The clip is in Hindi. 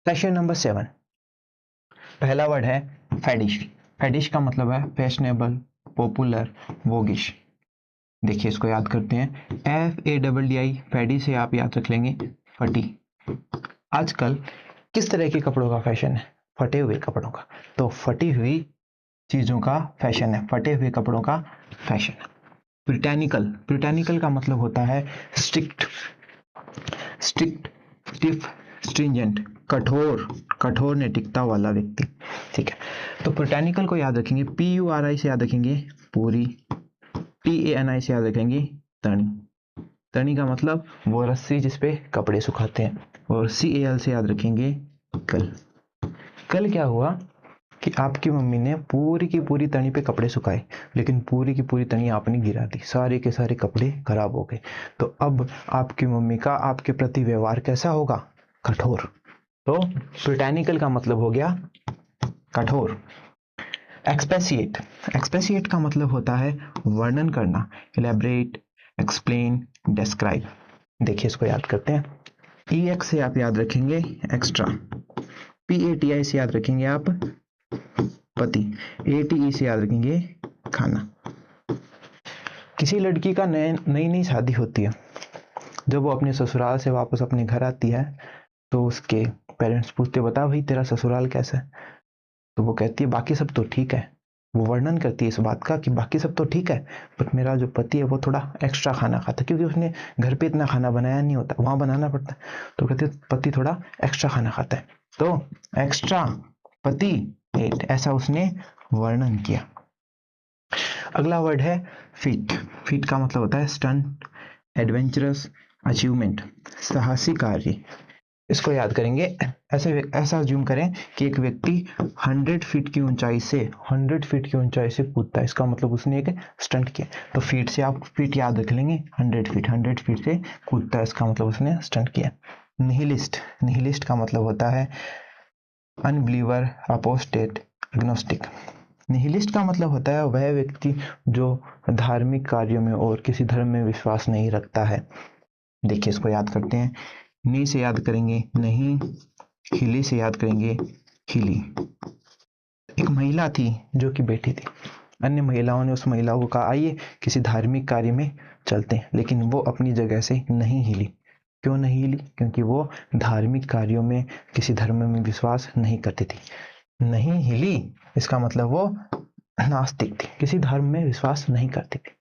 क्वेश्चन नंबर 7, पहला वर्ड है फैडिश। फैडिश का मतलब है फैशनेबल, पॉपुलर, वोगिश। देखिए इसको याद करते हैं, FADDI, फैडी से आप याद रख लेंगे फटी। आजकल किस तरह के कपड़ों का फैशन है? फटे हुए कपड़ों का। तो फटी हुई चीजों का फैशन है, फटे हुए कपड़ों का फैशन है। ब्रिटानिकल, ब्रिटानिकल का मतलब होता है स्ट्रिक्ट, स्ट्रिक्ट, स्टिफ, स्ट्रिंजेंट, कठोर, कठोर नैतिकता वाला व्यक्ति। ठीक है, तो ब्रिटानिकल को याद रखेंगे, PURI से याद रखेंगे पूरी, TANI से याद रखेंगे तनी। तनी का मतलब वो रस्सी जिसपे कपड़े सुखाते हैं। और CAL से याद रखेंगे कल। कल क्या हुआ कि आपकी मम्मी ने पूरी की पूरी तनी पे कपड़े सुखाए, लेकिन पूरी की पूरी तनी आपने गिरा दी, सारे के सारे कपड़े खराब हो गए। तो अब आपकी मम्मी का आपके प्रति व्यवहार कैसा होगा? कठोर। तो ब्रिटानिकल का मतलब हो गया कठोर। एक्सपेसिएट, एक्सपेसिएट का मतलब होता है वर्णन करना, इलेबरेट, एक्सप्लेन, डिस्क्राइब। देखिए इसको याद करते हैं, EX से आप याद रखेंगे एक्स्ट्रा, PATI से याद रखेंगे आप पति, ATE से याद रखेंगे खाना। किसी लड़की का नई नई शादी होती है, जब वो अपने ससुराल से वापस अपने घर आती है तो उसके पेरेंट्स पूछते, बता भाई तेरा ससुराल कैसा है? तो वो कहती है बाकी सब तो ठीक है। वो वर्णन करती है इस बात का कि बाकी सब तो ठीक है, बट मेरा जो पति है वो थोड़ा एक्स्ट्रा खाना खाता है, क्योंकि उसने घर पे इतना खाना बनाया नहीं होता, वहां बनाना पड़ता है। तो कहते हैं पति थोड़ा एक्स्ट्रा खाना खाता है। तो एक्स्ट्रा पति एट, ऐसा उसने वर्णन किया। अगला वर्ड है फीट। फीट का मतलब होता है स्टंट, एडवेंचरस, अचीवमेंट, साहसी कार्य। इसको याद करेंगे, ऐसा अज्यूम करें कि एक व्यक्ति 100 फीट की ऊंचाई से कूदता है, इसका मतलब उसने एक स्टंट किया। तो फीट से आप फीट याद रख लेंगे, 100 फीट से कूदता है, इसका मतलब उसने स्टंट किया। निहिलिस्ट, निहिलिस्ट का मतलब होता है अनबिलीवर, अपोस्टेट, एग्नोस्टिक। निहिलिस्ट का मतलब होता है वह व्यक्ति जो धार्मिक कार्यों में और किसी धर्म में विश्वास नहीं रखता है। देखिए इसको याद करते हैं, नी से याद करेंगे नहीं, हिली से याद करेंगे हिली। एक महिला थी जो कि बैठी थी, अन्य महिलाओं ने उस महिला को कहा आइए किसी धार्मिक कार्य में चलते हैं, लेकिन वो अपनी जगह से नहीं हिली। क्यों नहीं हिली? क्योंकि वो धार्मिक कार्यों में किसी धर्म में विश्वास नहीं करती थी। नहीं हिली इसका मतलब वो नास्तिक थी, किसी धर्म में विश्वास नहीं करती थी।